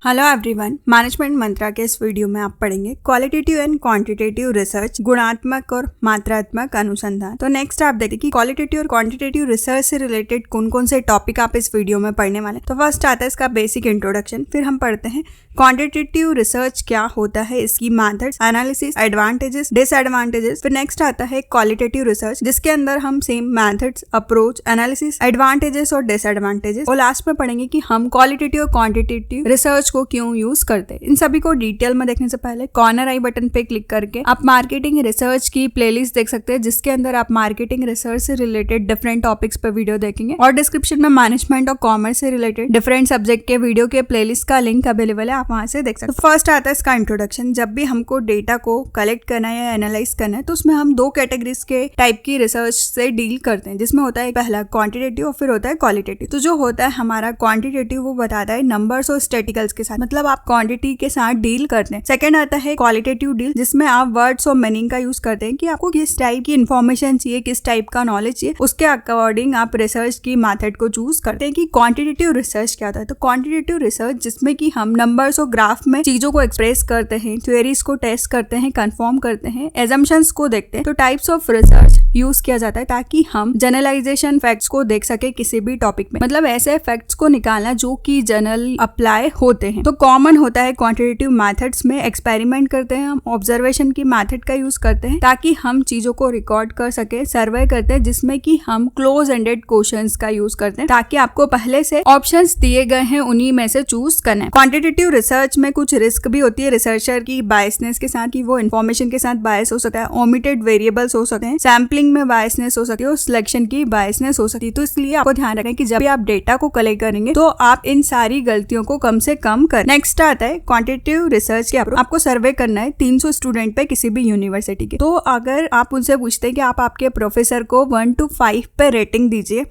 Hello everyone, management मंत्रा के इस video में आप पढ़ेंगे क्वालिटेटिव एंड क्वांटिटेटिव रिसर्च, गुणात्मक और मात्रात्मक अनुसंधान। तो नेक्स्ट आप देखिए कि क्वालिटेटिव और क्वांटिटेटिव रिसर्च से रिलेटेड कौन कौन से टॉपिक आप इस वीडियो में पढ़ने वाले हैं। तो फर्स्ट आता है इसका बेसिक इंट्रोडक्शन, फिर हम पढ़ते हैं क्वांटिटेटिव रिसर्च क्या होता है, इसकी मेथड्स, एनालिसिस, एडवांटेजेस, डिसएडवांटेजेस। फिर नेक्स्ट आता है क्वालिटेटिव रिसर्च, जिसके अंदर हम same methods, approach, analysis, advantages और डिसएडवांटेजेस, और लास्ट में पढ़ेंगे कि हम क्वालिटेटिव और क्वांटिटेटिव रिसर्च को क्यों यूज करते हैं। इन सभी को डिटेल में देखने से पहले कॉर्नर आई बटन पे क्लिक करके आप मार्केटिंग रिसर्च की प्लेलिस्ट देख सकते हैं, जिसके अंदर आप मार्केटिंग रिसर्च से रिलेटेड डिफरेंट टॉपिक्स पे वीडियो देखेंगे, और डिस्क्रिप्शन में मैनेजमेंट और कॉमर्स से रिलेटेड डिफरेंट सब्जेक्ट के वीडियो के प्लेलिस्ट का लिंक अवेलेबल है, आप वहां से देख सकते हैं। तो फर्स्ट आता है इसका इंट्रोडक्शन। जब भी हमको डेटा को कलेक्ट करना है या एनालाइज करना है, तो उसमें हम दो कैटेगरीज के टाइप की रिसर्च से डील करते हैं, जिसमें होता है पहला क्वांटिटेटिव और फिर होता है क्वालिटेटिव। तो जो होता है हमारा क्वांटिटेटिव, वो बताता है नंबर्स और स्टैटिकल्स के साथ, मतलब आप क्वांटिटी के साथ डील करते हैं। सेकंड आता है क्वालिटेटिव डील, जिसमें आप वर्ड्स और मीनिंग का यूज करते हैं कि आपको किस टाइप की इन्फॉर्मेशन चाहिए, किस टाइप का नॉलेज चाहिए, उसके अकॉर्डिंग आप रिसर्च की मेथड को चूज करते हैं। कि क्वांटिटेटिव रिसर्च क्या होता है। तो क्वांटिटेटिव रिसर्च जिसमें कि हम नंबर्स और ग्राफ में चीजों को एक्सप्रेस करते हैं, थ्योरीज को टेस्ट करते हैं, कंफर्म करते हैं, एजम्पशंस को देखते हैं। तो टाइप्स ऑफ रिसर्च यूज किया जाता है ताकि हम जनरलाइजेशन फैक्ट्स को देख सके किसी भी टॉपिक में, मतलब ऐसे फैक्ट्स को निकालना जो कि जनरल अप्लाई होते हैं। तो कॉमन होता है क्वांटिटेटिव मेथड्स में एक्सपेरिमेंट करते हैं, हम ऑब्जर्वेशन की मेथड का यूज करते हैं ताकि हम चीजों को रिकॉर्ड कर सके, सर्वे करते हैं, जिसमें कि हम क्लोज एंडेड क्वेश्चंस का यूज करते हैं ताकि आपको पहले से ऑप्शंस दिए गए हैं, उन्हीं में से चूज करना है। क्वांटिटेटिव रिसर्च में कुछ रिस्क भी होती है रिसर्चर की बायसनेस के साथ, कि वो इन्फॉर्मेशन के साथ बायस हो सकता है, ओमिटेड वेरिएबल्स हो सकते हैं, सैम्पलिंग में बायसनेस हो सकती है और सिलेक्शन की बायसनेस हो सकती है। तो इसलिए आपको ध्यान रखें कि जब भी आप डेटा को कलेक्ट करेंगे तो आप इन सारी गलतियों को कम से कम करें। नेक्स्ट आता है क्वांटिटेटिव रिसर्च के अप्रोच। आपको सर्वे करना है 300 स्टूडेंट पे किसी भी यूनिवर्सिटी के। तो अगर आप उनसे पूछते हैं कि आप आपके प्रोफेसर को 1 to 5 पे रेटिंग दीजिए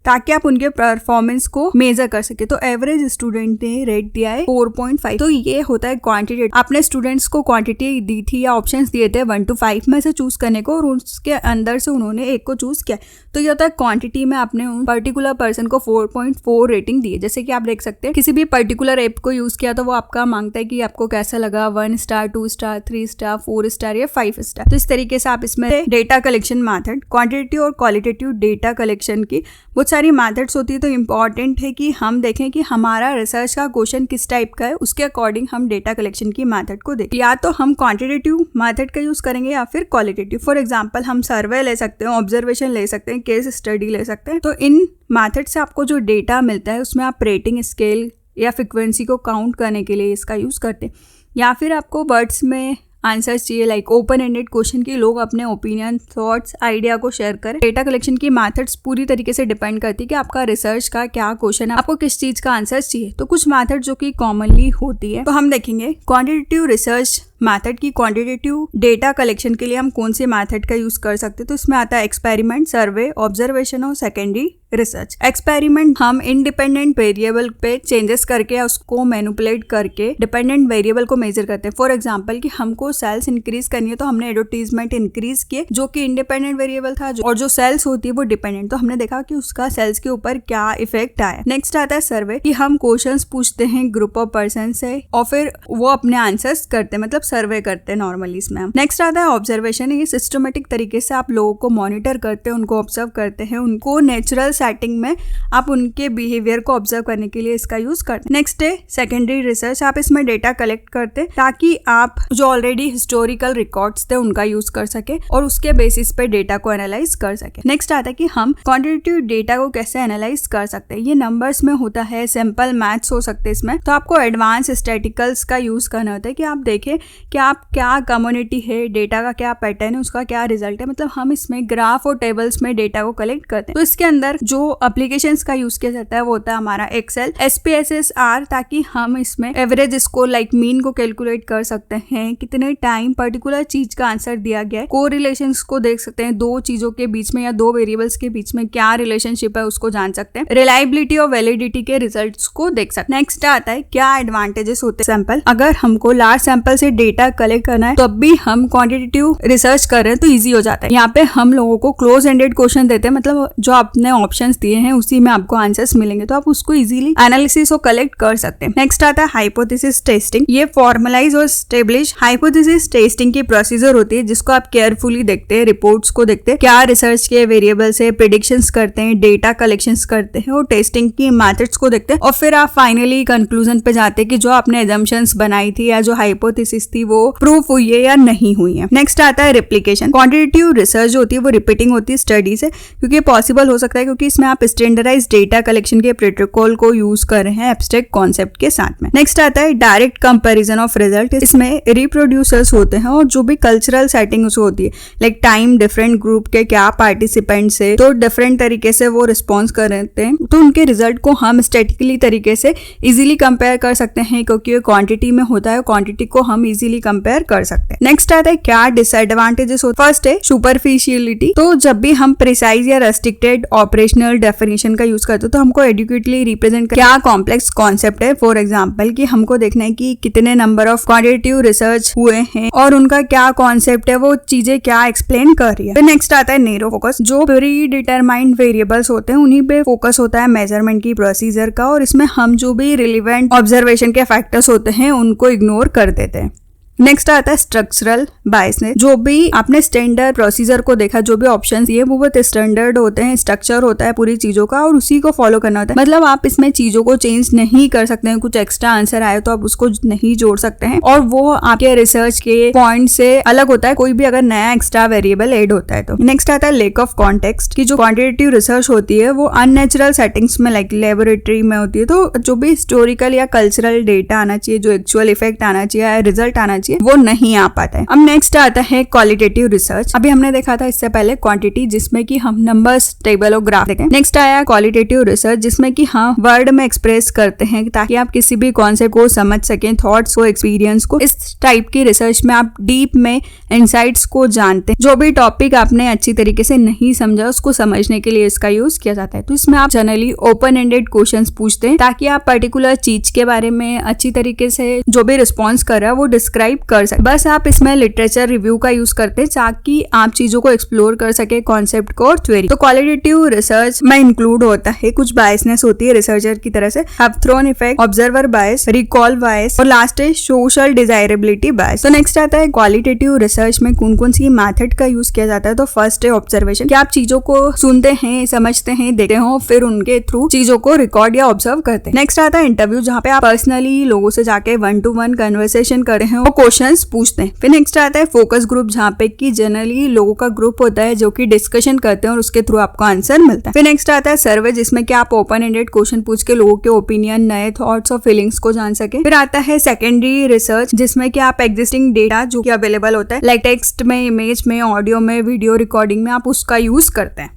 ताकि आप उनके परफॉर्मेंस को मेजर कर सके, तो एवरेज स्टूडेंट ने रेट दिया है 4.5। तो ये होता है क्वांटिटी। आपने स्टूडेंट्स को क्वांटिटी दी थी या ऑप्शंस दिए थे 1 to 5 में से चूज करने को, और उसके अंदर से उन्होंने एक को चूज किया। तो ये होता है क्वांटिटी में आपने उन पर्टिकुलर पर्सन को 4.4 रेटिंग दी है। जैसे कि आप देख सकते हैं किसी भी पर्टिकुलर ऐप को यूज किया तो वो आपका मांगता है कि आपको कैसा लगा, 1 स्टार, 2 स्टार, 3 स्टार, 4 स्टार या 5 स्टार। तो इस तरीके से आप इसमें डेटा कलेक्शन मेथड, क्वांटिटेटिव और क्वालिटेटिव डेटा कलेक्शन की बहुत सारी मेथड्स होती है। तो इम्पॉर्टेंट है कि हम देखें कि हमारा रिसर्च का क्वेश्चन किस टाइप का है, उसके अकॉर्डिंग हम डेटा कलेक्शन की मेथड को देखें। या तो हम क्वांटिटेटिव मेथड का यूज करेंगे या फिर क्वालिटेटिव। फॉर एग्जांपल हम सर्वे ले सकते हैं, ऑब्जर्वेशन ले सकते हैं, केस स्टडी ले सकते हैं। तो इन मेथड से आपको जो डेटा मिलता है उसमें आप रेटिंग स्केल या फ्रीक्वेंसी को काउंट करने के लिए इसका यूज करते हैं, या फिर आपको वर्ड्स में आंसर्स चाहिए, लाइक ओपन एंडेड क्वेश्चन की लोग अपने ओपिनियन, थॉट्स, आइडिया को शेयर करें। डेटा कलेक्शन की मेथड्स पूरी तरीके से डिपेंड करती है कि आपका रिसर्च का क्या क्वेश्चन है, आपको किस चीज का आंसर चाहिए। तो कुछ मेथड जो कि कॉमनली होती है, तो हम देखेंगे क्वांटिटेटिव रिसर्च मेथड की क्वांटिटेटिव डेटा कलेक्शन के लिए हम कौन से मेथड का यूज कर सकते हैं। तो इसमें आता है एक्सपेरिमेंट, सर्वे, ऑब्जर्वेशन और सेकेंडरी रिसर्च। एक्सपेरिमेंट हम इंडिपेंडेंट वेरिएबल पे चेंजेस करके उसको मैनिपुलेट करके डिपेंडेंट वेरिएबल को मेजर करते हैं। फॉर एग्जांपल कि हमको सेल्स इंक्रीज करनी है तो हमने एडवर्टीजमेंट इंक्रीज किए, जो कि इंडिपेंडेंट वेरिएबल था, और जो सेल्स होती है वो डिपेंडेंट। तो हमने देखा कि उसका सेल्स के ऊपर क्या इफेक्ट आया। नेक्स्ट आता है सर्वे, कि हम क्वेश्चंस पूछते हैं ग्रुप ऑफ पर्सन से और फिर वो अपने आंसर्स करते हैं, मतलब सर्वे करते हैं नॉर्मली इसमें हम। नेक्स्ट आता है ऑब्जर्वेशन, ये सिस्टमेटिक तरीके से आप लोगों को मॉनिटर करते हैं, उनको ऑब्जर्व करते हैं, उनको नेचुरल सेटिंग में आप उनके बिहेवियर को ऑब्जर्व करने के लिए इसका यूज करते हैं। नेक्स्ट है सेकेंडरी रिसर्च, आप इसमें डेटा कलेक्ट करते हैं ताकि आप जो ऑलरेडी हिस्टोरिकल रिकॉर्ड्स थे उनका यूज कर सके और उसके बेसिस पे डेटा को एनालाइज कर सके। नेक्स्ट आता है कि हम क्वांटिटेटिव डेटा को कैसे एनालाइज कर सकते हैं। ये नंबर्स में होता है, सिंपल मैथ्स हो सकते हैं इसमें। तो आपको एडवांस स्टैटिकल्स का यूज करना होता है कि आप देखें कि आप क्या कम्युनिटी है, डेटा का क्या पैटर्न है, उसका क्या रिजल्ट है। मतलब हम इसमें ग्राफ और टेबल्स में डेटा को कलेक्ट करते हैं। तो इसके अंदर जो एप्लीकेशंस का यूज किया जाता है वो होता है हमारा एक्सेल, SPSS, ताकि हम इसमें एवरेज स्कोर लाइक मीन को कैलकुलेट कर सकते हैं, कितने टाइम पर्टिकुलर चीज का आंसर दिया गया है, कोरिलेशंस को देख सकते हैं, दो चीजों के बीच में या दो वेरिएबल्स के बीच में क्या रिलेशनशिप है उसको जान सकते हैं, रिलायबिलिटी और वैलिडिटी के रिजल्ट्स को देख सकते हैं। नेक्स्ट आता है क्या एडवांटेजेस होते हैं। सैंपल, अगर हमको लार्ज सैंपल से डेटा कलेक्ट करना है तब भी हम क्वांटिटेटिव रिसर्च कर रहे हैं तो इजी हो जाता है। यहाँ पे हम लोगों को क्लोज एंडेड क्वेश्चन देते हैं, मतलब जो आपने ऑप्शंस दिए हैं उसी में आपको आंसर्स मिलेंगे, तो आप उसको इजीली एनालिसिस और कलेक्ट कर सकते हैं। नेक्स्ट आता है हाइपोथेसिस टेस्टिंग। ये फॉर्मलाइज और स्टेब्लिश हाइपोथेसिस टेस्टिंग की प्रोसीजर होती है जिसको आप केयरफुली देखते हैं, रिपोर्ट्स को देखते हैं, क्या रिसर्च के वेरिएबल से प्रेडिक्शंस करते हैं, डेटा कलेक्शंस करते हैं और टेस्टिंग की मेथड्स को देखते हैं और फिर आप फाइनली कंक्लूजन पे जाते हैं कि जो आपने एजम्पशंस बनाई थी या जो हाइपोथेसिस थी वो प्रूफ हुई है या नहीं हुई है। नेक्स्ट आता है रेप्लिकेशन। क्वांटिटेटिव रिसर्च होती है वो रिपीटिंग होती है स्टडी से, क्योंकि पॉसिबल हो सकता है क्योंकि इसमें आप स्टैंडर्डाइज डेटा कलेक्शन के प्रोटोकॉल को यूज कर रहे हैं एब्स्ट्रैक्ट कॉन्सेप्ट के साथ में। नेक्स्ट आता है डायरेक्ट कंपैरिजन ऑफ रिजल्ट। इसमें रिप्रोड्यूसर्स होते हैं और जो भी कल्चरल सेटिंग्स होती है, लाइक टाइम, डिफरेंट ग्रुप के क्या पार्टिसिपेंट्स है तो डिफरेंट तरीके से वो रिस्पॉन्स कर रहे हैं, तो उनके रिजल्ट को हम स्टैटिकली तरीके से इजीली कंपेयर कर सकते हैं क्योंकि ये क्वांटिटी में होता है, क्वांटिटी को हम इजीली कंपेयर कर सकते हैं। नेक्स्ट आता है क्या डिसएडवांटेजेस होते हैं। फर्स्ट है सुपरफिशियलिटी। तो जब भी हम प्रिसाइज या रेस्ट्रिक्टेड ऑपरेशनल डेफिनेशन का यूज करते हैं तो हमको एडुकेटली रिप्रेजेंट क्या कॉम्प्लेक्स कॉन्सेप्ट है। फॉर एग्जांपल कि हमको देखना है कि कितने नंबर ऑफ क्वांटिटेटिव रिसर्च हुए हैं और उनका क्या कॉन्सेप्ट है, वो चीजें क्या एक्सप्लेन कर रही है। फिर नेक्स्ट आता है नैरो फोकस। जो प्री डिटरमाइंड वेरिएबल्स होते हैं उन्हीं पे फोकस होता है मेजरमेंट की प्रोसीजर का, और इसमें हम जो भी रिलेवेंट ऑब्जर्वेशन के फैक्टर्स होते हैं उनको इग्नोर कर देते हैं। नेक्स्ट आता है स्ट्रक्चरल बायसनेस। जो भी आपने स्टैंडर्ड प्रोसीजर को देखा, जो भी ऑप्शन दिए वो बहुत स्टैंडर्ड होते हैं, स्ट्रक्चर होता है पूरी चीजों का और उसी को फॉलो करना होता है। मतलब आप इसमें चीजों को चेंज नहीं कर सकते हैं, कुछ एक्स्ट्रा आंसर आए तो आप उसको नहीं जोड़ सकते हैं और वो आपके रिसर्च के पॉइंट से अलग होता है कोई भी अगर नया एक्स्ट्रा वेरिएबल एड होता है तो। नेक्स्ट आता है लैक ऑफ कॉन्टेक्स्ट की जो क्वांटिटेटिव रिसर्च होती है वो अननेचुरल सेटिंग्स में लाइक लेबोरेटरी में होती है, तो जो भी हिस्टोरिकल या कल्चरल डेटा आना चाहिए, जो एक्चुअल इफेक्ट आना चाहिए, रिजल्ट आना चाहिए, वो नहीं आ पाता है। अब नेक्स्ट आता है क्वालिटेटिव रिसर्च। अभी हमने देखा था इससे पहले क्वांटिटी जिसमें कि हम नंबर्स, टेबल और ग्राफ देखें। नेक्स्ट आया क्वालिटेटिव रिसर्च जिसमें कि हम वर्ड में एक्सप्रेस करते हैं ताकि आप किसी भी कॉन्सेप्ट को समझ सकें, थॉट्स को, एक्सपीरियंस को। इस टाइप की रिसर्च में आप डीप में इनसाइट्स को जानते हैं। जो भी टॉपिक आपने अच्छी तरीके से नहीं समझा उसको समझने के लिए इसका यूज किया जाता है। तो इसमें आप जनरली ओपन एंडेड क्वेश्चंस पूछते हैं ताकि आप पर्टिकुलर चीज के बारे में अच्छी तरीके से जो भी रिस्पॉन्स कर रहा है वो डिस्क्राइब कर सके। बस आप इसमें लिटरेचर रिव्यू का यूज करते हैं ताकि आप चीजों को एक्सप्लोर कर सके, कॉन्सेप्ट को और थ्योरी। तो क्वालिटेटिव रिसर्च में इंक्लूड होता है कुछ बायसनेस होती है रिसर्चर की तरह से, Hawthorne effect, observer bias, recall bias और लास्ट है सोशल डिजायरेबिलिटी बायस। तो नेक्स्ट आता है क्वालिटेटिव रिसर्च में कौन कौन सी मेथड का यूज किया जाता है। तो फर्स्ट है ऑब्जर्वेशन, कि आप चीजों को सुनते हैं, समझते हैं, देखते हो, फिर उनके थ्रू चीजों को रिकॉर्ड या ऑब्जर्व करते हैं। नेक्स्ट आता है इंटरव्यू, जहाँ पे आप पर्सनली लोगों से जाके 1-to-1 कन्वर्सेशन कर रहे हैं और क्वेश्चंस पूछते हैं। फिर नेक्स्ट आता है फोकस ग्रुप, जहाँ पे कि जनरली लोगों का ग्रुप होता है जो कि डिस्कशन करते हैं और उसके थ्रू आपको आंसर मिलता है। फिर नेक्स्ट आता है सर्वे, जिसमें कि आप ओपन एंडेड क्वेश्चन पूछ के लोगों के ओपिनियन, नए थॉट्स और फीलिंग्स को जान सके। फिर आता है सेकेंडरी रिसर्च, जिसमें कि आप एग्जिस्टिंग डेटा जो कि अवेलेबल होता है लाइक टेक्स्ट में, इमेज में, ऑडियो में, वीडियो रिकॉर्डिंग में, आप उसका यूज करते हैं।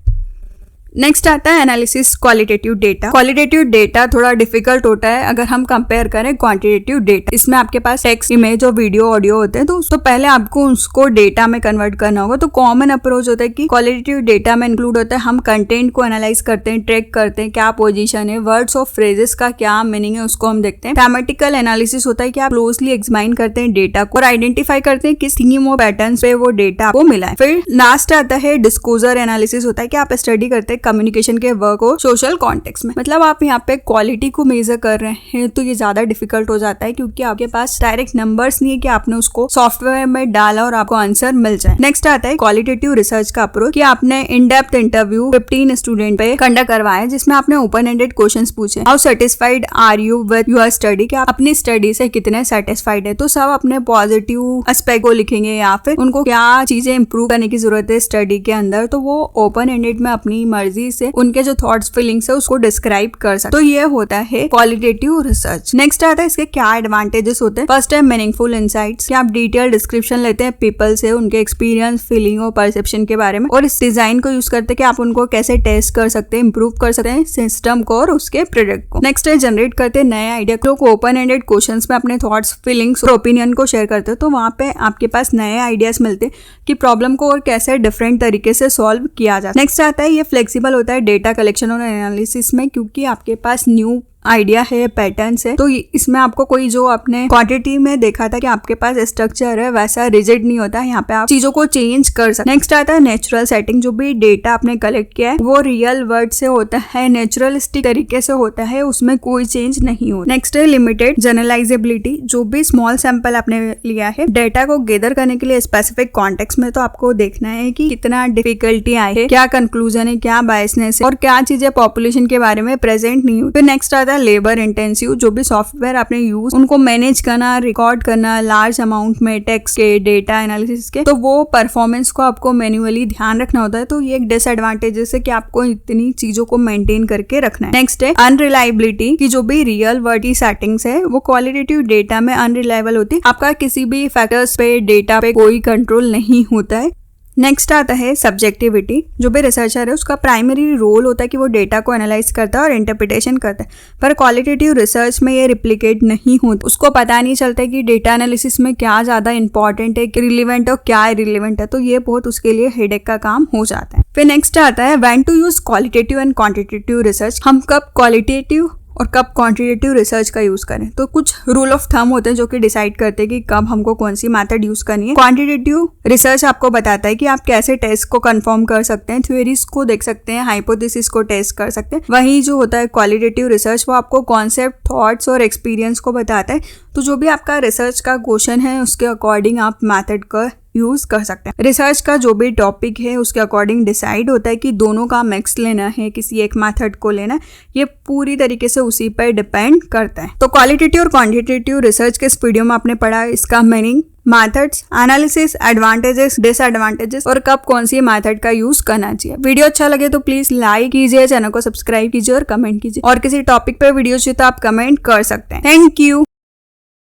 नेक्स्ट आता है analysis qualitative data. Qualitative data थोड़ा डिफिकल्ट होता है अगर हम कंपेयर करें क्वांटिटेटिव डेटा। इसमें आपके पास टेक्स्ट, इमेज और वीडियो, ऑडियो होते हैं, तो पहले आपको उसको डेटा में कन्वर्ट करना होगा। तो कॉमन अप्रोच होता है कि क्वालिटेटिव डेटा में इंक्लूड होता है हम कंटेंट को एनालाइज करते हैं, ट्रैक करते हैं क्या पोजीशन है, वर्ड्स और फ्रेजेस का क्या मीनिंग है उसको हम देखते हैं। थेमेटिकल एनालिसिस होता है कि आप क्लोजली एग्जामिन करते हैं डेटा को और आइडेंटिफाई करते हैं किस थीम और पैटर्न पे वो डेटा आपको मिला है। फिर लास्ट आता है डिस्क्लोजर एनालिसिस, होता है कि आप स्टडी करते हैं कम्युनिकेशन के वर्क और सोशल कॉन्टेक्स्ट में। मतलब आप यहाँ पे क्वालिटी को मेजर कर रहे हैं तो ये ज्यादा डिफिकल्ट हो जाता है क्योंकि आपके पास डायरेक्ट नंबर्स नहीं है कि आपने उसको सॉफ्टवेयर में डाला और आपको आंसर मिल जाए। नेक्स्ट आता है क्वालिटेटिव रिसर्च का अप्रोच, कि आपने इन डेप्थ इंटरव्यू 15 स्टूडेंट पे कंडक्ट करवाया जिसमें आपने ओपन एंडेड क्वेश्चंस पूछे। How satisfied are you with your study, कि आप अपनी स्टडी से कितने सेटिस्फाइड है। तो सब अपने पॉजिटिव एस्पेक्ट को लिखेंगे या फिर उनको क्या चीजें इंप्रूव करने की जरूरत है स्टडी के अंदर, तो वो ओपन एंडेड में अपनी मर्जी से उनके जो थॉट्स, फीलिंग्स है उसको डिस्क्राइब कर सकते। तो ये होता है क्वालिटेटिव रिसर्च। नेक्स्ट आता है इसके क्या एडवांटेजेस होते हैं। फर्स्ट है मीनिंगफुल इनसाइट्स, कि आप डिटेल डिस्क्रिप्शन लेते हैं पीपल से, उनके एक्सपीरियंस, फीलिंग और परसेप्शन के बारे में, और इस डिजाइन को यूज करते हैं कि आप उनको कैसे टेस्ट कर सकते हैं, इंप्रूव कर सकते हैं सिस्टम को और उसके प्रोडक्ट को। नेक्स्ट है जनरेट करते हैं नए आइडिया को। ओपन एंडेड क्वेश्चंस में अपने थॉट्स, फीलिंग्स और ओपिनियन को शेयर करते हैं तो वहाँ पे आपके पास नए आइडियाज मिलते हैं कि प्रॉब्लम को और कैसे डिफरेंट तरीके से सॉल्व किया जाए। नेक्स्ट आता है ये फ्लेक्सिबल होता है डेटा कलेक्शन और एनालिसिस में, क्योंकि आपके पास न्यू आइडिया है, पैटर्न्स है, तो इसमें आपको कोई जो आपने क्वांटिटी में देखा था कि आपके पास स्ट्रक्चर है वैसा रिजिड नहीं होता है, यहाँ पे आप चीजों को चेंज कर सकते। नेक्स्ट आता है नेचुरल सेटिंग। जो भी डेटा आपने कलेक्ट किया है वो रियल वर्ड से होता है, नेचुरलिस्टिक तरीके से होता है, उसमें कोई चेंज नहीं होता। नेक्स्ट है लिमिटेड जनरलाइजेबिलिटी। जो भी स्मॉल सैंपल आपने लिया है, डेटा को गैदर करने के लिए स्पेसिफिक कॉन्टेक्स्ट में तो आपको देखना है कि कितना डिफिकल्टी आई है, क्या कंक्लूजन है, क्या बायसनेस है और क्या चीजें पॉपुलेशन के बारे में प्रेजेंट नहीं हुई। फिर नेक्स्ट आता है लेबर इंटेंसिव। जो भी सॉफ्टवेयर आपने यूज उनको मैनेज करना, रिकॉर्ड करना लार्ज अमाउंट में टेक्स्ट के, डेटा एनालिसिस के, तो वो परफॉर्मेंस को आपको मैन्युअली ध्यान रखना होता है। तो ये एक डिसएडवांटेजेस है कि आपको इतनी चीजों को मेंटेन करके रखना है। नेक्स्ट है अनरिलायबिलिटी की जो भी रियल वर्ड की सेटिंग्स है वो क्वालिटेटिव डेटा में अनरिलायबल होती है। आपका किसी भी फैक्टर्स पे, डेटा पे कोई कंट्रोल नहीं होता है। नेक्स्ट आता है सब्जेक्टिविटी। जो भी रिसर्चर है उसका प्राइमरी रोल होता है कि वो डेटा को एनालाइज करता है और इंटरप्रिटेशन करता है, पर क्वालिटेटिव रिसर्च में ये रिप्लिकेट नहीं होता। उसको पता नहीं चलता है कि डेटा एनालिसिस में क्या ज्यादा इंपॉर्टेंट है, रिलेवेंट है और क्या इरिलेवेंट है, तो ये बहुत उसके लिए हेडेक का काम हो जाता है। फिर नेक्स्ट आता है when to use qualitative and quantitative research. हम कब क्वालिटेटिव और कब क्वांटिटेटिव रिसर्च का यूज करें, तो कुछ रूल ऑफ थंब होते हैं जो कि डिसाइड करते हैं कि कब हमको कौन सी मेथड यूज करनी है। क्वांटिटेटिव रिसर्च आपको बताता है कि आप कैसे टेस्ट को कंफर्म कर सकते हैं, थ्योरीज को देख सकते हैं, हाइपोथेसिस को टेस्ट कर सकते हैं। वहीं जो होता है क्वालिटेटिव रिसर्च वो आपको कॉन्सेप्ट, थॉट्स और एक्सपीरियंस को बताता है। तो जो भी आपका रिसर्च का क्वेश्चन है उसके अकॉर्डिंग आप मेथड का यूज कर सकते हैं। रिसर्च का जो भी टॉपिक है उसके अकॉर्डिंग डिसाइड होता है कि दोनों का मिक्स लेना है, किसी एक मेथड को लेना है, ये पूरी तरीके से उसी पर डिपेंड करता है। तो क्वालिटेटिव और क्वांटिटेटिव रिसर्च के इस वीडियो में आपने पढ़ा इसका meaning, methods, analysis, advantages, disadvantages और कब कौन सी मेथड का यूज करना चाहिए। वीडियो अच्छा लगे तो प्लीज लाइक कीजिए, चैनल को सब्सक्राइब कीजिए और कमेंट कीजिए। और किसी टॉपिक पे वीडियो चाहिए तो आप कमेंट कर सकते हैं। Thank you.